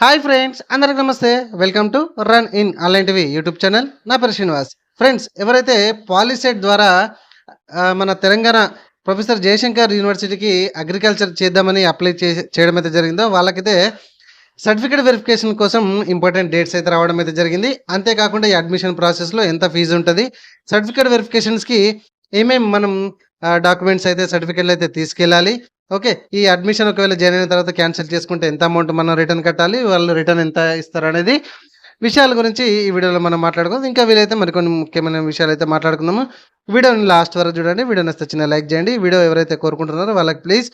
Hi friends, అందరికి నమస్తే. Welcome to run in online TV YouTube channel. నా పేరు శ్రీనివాస్. ఫ్రెండ్స్, ఎవరైతే పాలిసెట్ ద్వారా మన తెలంగాణ ప్రొఫెసర్ జయశంకర్ యూనివర్సిటీకి అగ్రికల్చర్ చేద్దామని అప్లై చేయడం అయితే జరిగిందో వాళ్ళకైతే సర్టిఫికేట్ వెరిఫికేషన్ కోసం ఇంపార్టెంట్ డేట్స్ అయితే రావడం అయితే జరిగింది. అంతేకాకుండా ఈ అడ్మిషన్ ప్రాసెస్లో ఎంత ఫీజు ఉంటుంది, సర్టిఫికేట్ వెరిఫికేషన్స్కి ఏమేమి మనం డాక్యుమెంట్స్ అయితే సర్టిఫికేట్లు అయితే తీసుకెళ్ళాలి, ఓకే, ఈ అడ్మిషన్ ఒకవేళ జాయిన్ అయిన తర్వాత క్యాన్సిల్ చేసుకుంటే ఎంత అమౌంట్ మనం రిటర్న్ కట్టాలి, వాళ్ళు రిటర్న్ ఎంత ఇస్తారు అనేది విషయాల గురించి ఈ వీడియోలో మనం మాట్లాడుకుందాం. ఇంకా వీలైతే మరికొన్ని ముఖ్యమైన విషయాలు అయితే మాట్లాడుకుందాము. వీడియోని లాస్ట్ వరకు చూడండి. వీడియో నచ్చితే చిన్న లైక్ చేయండి. వీడియో ఎవరైతే కోరుకుంటున్నారో వాళ్ళకి ప్లీజ్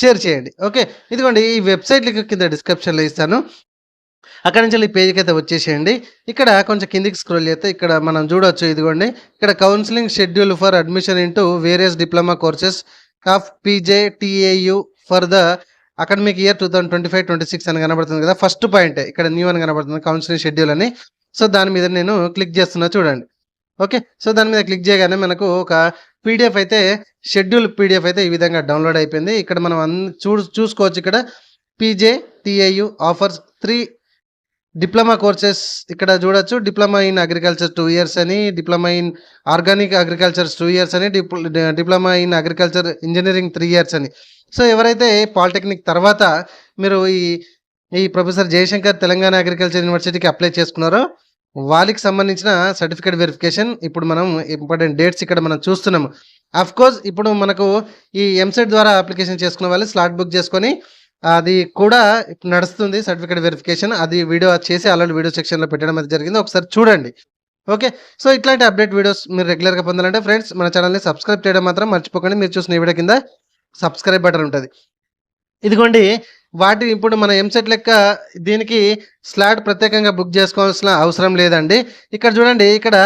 షేర్ చేయండి. ఓకే, ఇదిగోండి ఈ వెబ్సైట్ లింక్ కింద డిస్క్రిప్షన్లో ఇస్తాను. అక్కడ నుంచి ఈ పేజ్కి అయితే వచ్చేసేయండి. ఇక్కడ కొంచెం కిందికి స్క్రోల్ చేస్తే ఇక్కడ మనం చూడవచ్చు. ఇదిగోండి ఇక్కడ counselling schedule for admission into various diploma courses of PJTAU for the academic year 2025-26 అని కనబడుతుంది కదా. ఫస్ట్ పాయింట్ ఇక్కడ న్యూ అని కనబడుతుంది, కౌన్సిలింగ్ షెడ్యూల్ అని. సో దాని మీద నేను క్లిక్ చేస్తున్నా చూడండి. ఓకే, సో దాని మీద క్లిక్ చేయగానే మనకు ఒక పీడిఎఫ్ అయితే షెడ్యూల్ పీడిఎఫ్ అయితే ఈ విధంగా డౌన్లోడ్ అయిపోయింది. ఇక్కడ మనం చూసుకోవచ్చు. ఇక్కడ పీజేటీఏయు ఆఫర్స్ 3 డిప్లొమా కోర్సెస్ ఇక్కడ చూడొచ్చు. డిప్లొమా ఇన్ అగ్రికల్చర్ 2 years అని, diploma in organic agriculture 2 years అని, diploma in agriculture engineering 3 years అని. సో ఎవరైతే పాలిటెక్నిక్ తర్వాత మీరు ఈ ప్రొఫెసర్ జయశంకర్ తెలంగాణ అగ్రికల్చర్ యూనివర్సిటీకి అప్లై చేసుకున్నారో వాళ్ళకి సంబంధించిన సర్టిఫికేట్ వెరిఫికేషన్ ఇప్పుడు మనం ఇంపార్టెంట్ డేట్స్ ఇక్కడ మనం చూస్తున్నాము. కోర్స్ ఇప్పుడు మనకు ఈ ఎంసెట్ ద్వారా అప్లికేషన్ చేసుకున్న వాళ్ళు స్లాట్ బుక్ చేసుకొని అది కూడా నడుస్తుంది సర్టిఫికేట్ వెరిఫికేషన్. అది వీడియో చేసి ఆల్రెడీ వీడియో సెక్షన్లో పెట్టడం అయితే జరిగింది, ఒకసారి చూడండి. ఓకే, సో ఇట్లాంటి అప్డేట్ వీడియోస్ మీరు రెగ్యులర్గా పొందాలంటే ఫ్రెండ్స్ మన ఛానల్ని సబ్స్క్రైబ్ చేయడం మాత్రం మర్చిపోకండి. మీరు చూసిన వీడియో కింద సబ్స్క్రైబ్ బటన్ ఉంటుంది. ఇదిగోండి వాటి ఇప్పుడు మన ఎంసెట్ లెక్క దీనికి స్లాట్ ప్రత్యేకంగా బుక్ చేసుకోవాల్సిన అవసరం లేదండి. ఇక్కడ చూడండి, ఇక్కడ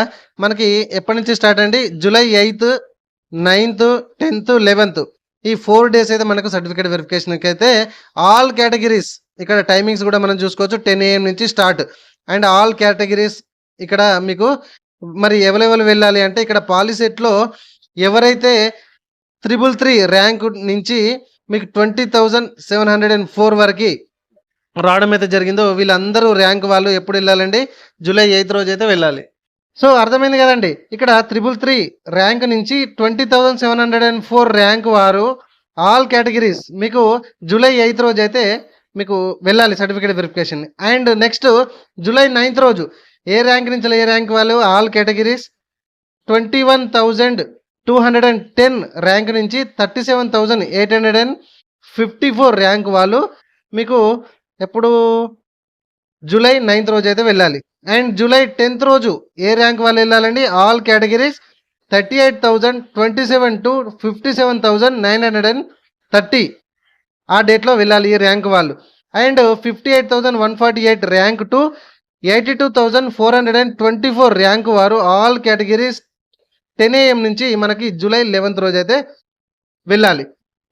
మనకి ఎప్పటి నుంచి స్టార్ట్ అండి, July 8th, 9th, 10th, 11th ఈ 4 days అయితే మనకు సర్టిఫికేట్ వెరిఫికేషన్కి అయితే ఆల్ కేటగిరీస్ ఇక్కడ టైమింగ్స్ కూడా మనం చూసుకోవచ్చు. 10 AM నుంచి స్టార్ట్ అండ్ ఆల్ కేటగిరీస్ ఇక్కడ మీకు మరి ఎవరెవరు వెళ్ళాలి అంటే ఇక్కడ పాలిసెట్లో ఎవరైతే 333 ర్యాంక్ నుంచి మీకు 20,704 వరకు రావడం అయితే జరిగిందో వీళ్ళందరూ ర్యాంక్ వాళ్ళు ఎప్పుడు వెళ్ళాలండి, జూలై 8th రోజు అయితే వెళ్ళాలి. సో అర్థమైంది కదండి. ఇక్కడ 333 ర్యాంక్ నుంచి 20,704 ర్యాంక్ వారు ఆల్ కేటగిరీస్ మీకు జూలై 8th రోజు అయితే మీకు వెళ్ళాలి certificate verification. And next July 9th రోజు ఏ ర్యాంక్ నుంచి ఏ ర్యాంక్ వాళ్ళు ఆల్ కేటగిరీస్ 21,210 ర్యాంక్ నుంచి 37,854 ర్యాంక్ వాళ్ళు మీకు ఎప్పుడు జూలై 9th రోజు అయితే వెళ్ళాలి. అండ్ జూలై 10th రోజు ఏ ర్యాంక్ వాళ్ళు వెళ్ళాలండి, ఆల్ కేటగిరీస్ 38,027 to 57,930 ఆ డేట్లో వెళ్ళాలి ఈ ర్యాంక్ వాళ్ళు. అండ్ 58,148 ర్యాంక్ టు 82,424 ర్యాంక్ వారు ఆల్ కేటగిరీస్ 10 AM నుంచి మనకి జూలై 11th రోజు అయితే వెళ్ళాలి.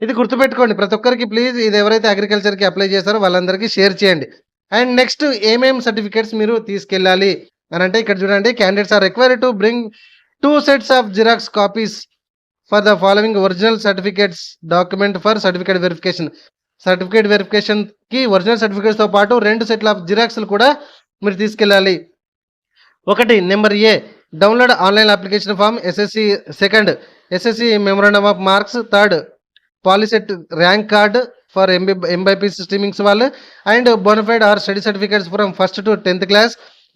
ఇది గుర్తుపెట్టుకోండి ప్రతి ఒక్కరికి ప్లీజ్. ఇది ఎవరైతే అగ్రికల్చర్కి అప్లై చేస్తారో వాళ్ళందరికీ షేర్ చేయండి. అండ్ నెక్స్ట్ ఏమేమి సర్టిఫికేట్స్ మీరు తీసుకెళ్ళాలి అని అంటే ఇక్కడ చూడండి, candidates are required to bring 2 sets of xerox copies for the following original certificates document for certificate verification. Certificate వెరిఫికేషన్కి ఒరిజినల్ సర్టిఫికేట్స్తో పాటు 2 సెట్ల ఆఫ్ జిరాక్స్లు కూడా మీరు తీసుకెళ్ళాలి. ఒకటి number A, download online application form SSC. Second, SSC memorandum of marks. Third, Polycet rank card for MBiPC streamings వాళ్ళు. And bonafide or study certificates from 1st to 10th class.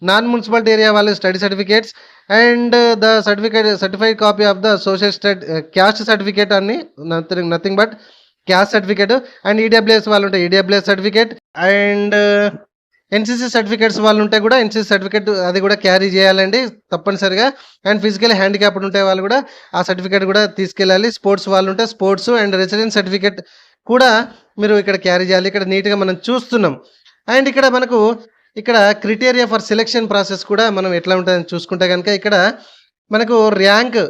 Non municipality area వాళ్ళు study certificates. And the certified copy of the social caste certificate అని nothing but caste certificate. And EWS వాళ్ళు ఉంటే EWS certificate. And NCC certificates వాళ్ళు ఉంటే కూడా NCC certificate అది కూడా carry చేయాలండి తప్పనిసరిగా. అండ్ ఫిజికల్ హ్యాండిక్యాప్డ్ ఉంటే వాళ్ళు కూడా ఆ సర్టిఫికేట్ కూడా తీసుకెళ్ళాలి. స్పోర్ట్స్ వాళ్ళు ఉంటే స్పోర్ట్స్ అండ్ రెసిడెన్స్ సర్టిఫికేట్ కూడా మీరు ఇక్కడ క్యారీ చేయాలి. ఇక్కడ నీట్గా మనం చూస్తున్నాం. అండ్ ఇక్కడ మనకు ఇక్కడ క్రైటీరియా ఫర్ సెలెక్షన్ ప్రాసెస్ కూడా మనం ఎట్లా ఉంటుందని చూసుకుంటే కనుక ఇక్కడ మనకు ర్యాంక్,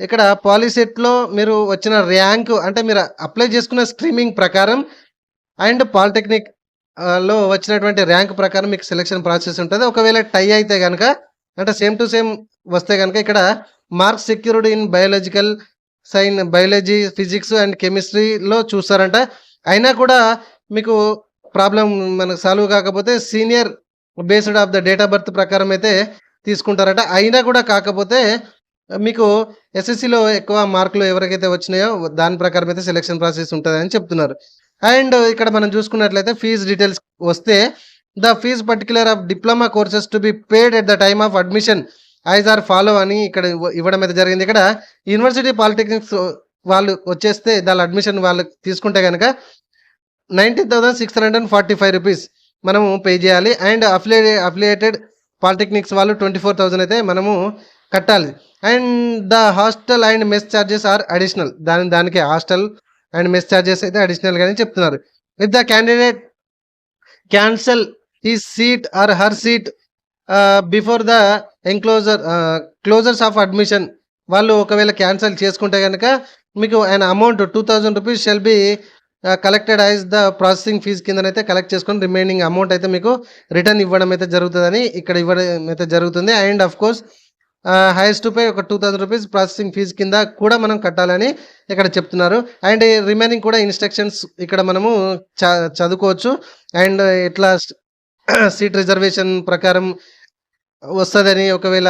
ఇక్కడ పాలిసెట్లో మీరు వచ్చిన ర్యాంక్ అంటే మీరు అప్లై చేసుకున్న స్ట్రీమింగ్ ప్రకారం అండ్ పాలిటెక్నిక్ లో వచ్చినటువంటి ర్యాంక్ ప్రకారం మీకు సెలెక్షన్ ప్రాసెస్ ఉంటుంది. ఒకవేళ టై అయితే కనుక అంటే సేమ్ టు సేమ్ వస్తే కనుక ఇక్కడ marks secured in biology, physics and కెమిస్ట్రీలో చూస్తారంట. అయినా కూడా మీకు ప్రాబ్లమ్ మనకు సాల్వ్ కాకపోతే senior based of the date of birth ప్రకారం అయితే తీసుకుంటారట. అయినా కూడా కాకపోతే మీకు ఎస్ఎస్సిలో ఎక్కువ మార్కులు ఎవరికైతే వచ్చినాయో దాని ప్రకారం అయితే సెలక్షన్ ప్రాసెస్ ఉంటుందని చెప్తున్నారు. అండ్ ఇక్కడ మనం చూసుకున్నట్లయితే ఫీజ్ డీటెయిల్స్ వస్తే the fees particular of diploma courses to be paid at the time of admission is are follow అని ఇక్కడ ఇవ్వడం అయితే జరిగింది. ఇక్కడ యూనివర్సిటీ పాలిటెక్నిక్స్ వాళ్ళు వచ్చేస్తే దాని అడ్మిషన్ వాళ్ళు తీసుకుంటే కనుక 19,645 రూపీస్ మనము పే చేయాలి. అండ్ అఫిలియేటెడ్ పాలిటెక్నిక్స్ వాళ్ళు 24,000 అయితే మనము కట్టాలి. And the hostel and mess charges are additional. దానికి హాస్టల్ అండ్ మెస్ ఛార్జెస్ అయితే అడిషనల్ గానే చెప్తున్నారు. If the candidate cancel his seat or her seat before the closures of admission, వాళ్ళు ఒకవేళ క్యాన్సిల్ చేసుకుంటే కనుక మీకు ఆయన amount 2,000 rupees shall be collected as the processing fee కిందనైతే కలెక్ట్ చేసుకొని రిమైనింగ్ అమౌంట్ అయితే మీకు రిటర్న్ ఇవ్వడం అయితే జరుగుతుందని ఇక్కడ ఇవ్వడం అయితే జరుగుతుంది. And of course highest to pay ఒక 2,000 రూపీస్ ప్రాసెసింగ్ ఫీజ్ కింద కూడా మనం కట్టాలని ఇక్కడ చెప్తున్నారు. అండ్ రిమైనింగ్ కూడా ఇన్స్ట్రక్షన్స్ ఇక్కడ మనము చదువుకోవచ్చు. అండ్ ఎట్లా సీట్ రిజర్వేషన్ ప్రకారం వస్తుందని ఒకవేళ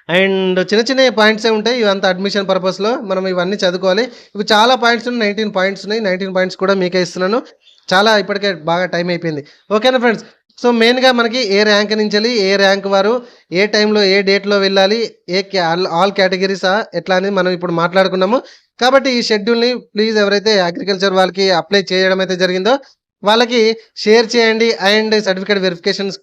అండ్ చిన్న చిన్న పాయింట్సే ఉంటాయి ఇవంతా అడ్మిషన్ పర్పస్లో మనం ఇవన్నీ చదువుకోవాలి. ఇవి చాలా పాయింట్స్ ఉన్నాయి, 19 పాయింట్స్ ఉన్నాయి. 19 పాయింట్స్ కూడా మీకే ఇస్తున్నాను. చాలా ఇప్పటికే బాగా టైం అయిపోయింది. ఓకేనా ఫ్రెండ్స్? సో మెయిన్గా మనకి ఏ ర్యాంక్ నుంచి ఏ ర్యాంక్ వారు ఏ టైంలో ఏ డేట్లో వెళ్ళాలి, ఆల్ కేటగిరీసా ఎట్లా అని మనం ఇప్పుడు మాట్లాడుకున్నాము. కాబట్టి ఈ షెడ్యూల్ని ప్లీజ్ ఎవరైతే అగ్రికల్చర్ వాళ్ళకి అప్లై చేయడం అయితే జరిగిందో వాళ్ళకి షేర్ చేయండి. అండ్ సర్టిఫికేట్ వెరిఫికేషన్స్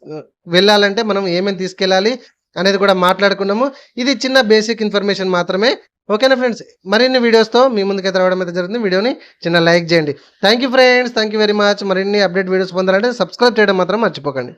వెళ్ళాలంటే మనం ఏమేమి తీసుకెళ్ళాలి అనేది కూడా మాట్లాడుకున్నాము. ఇది చిన్న బేసిక్ ఇన్ఫర్మేషన్ మాత్రమే. ఓకేనా ఫ్రెండ్స్? మరిన్ని వీడియోస్తో మీ ముందుకైతే రావడం అయితే జరుగుతుంది. వీడియోని చిన్న లైక్ చేయండి. Thank you friends, thank you very much. మరిన్ని అప్డేట్ వీడియోస్ పొందాలంటే సబ్స్క్రైబ్ చేయడం మాత్రం మర్చిపోకండి.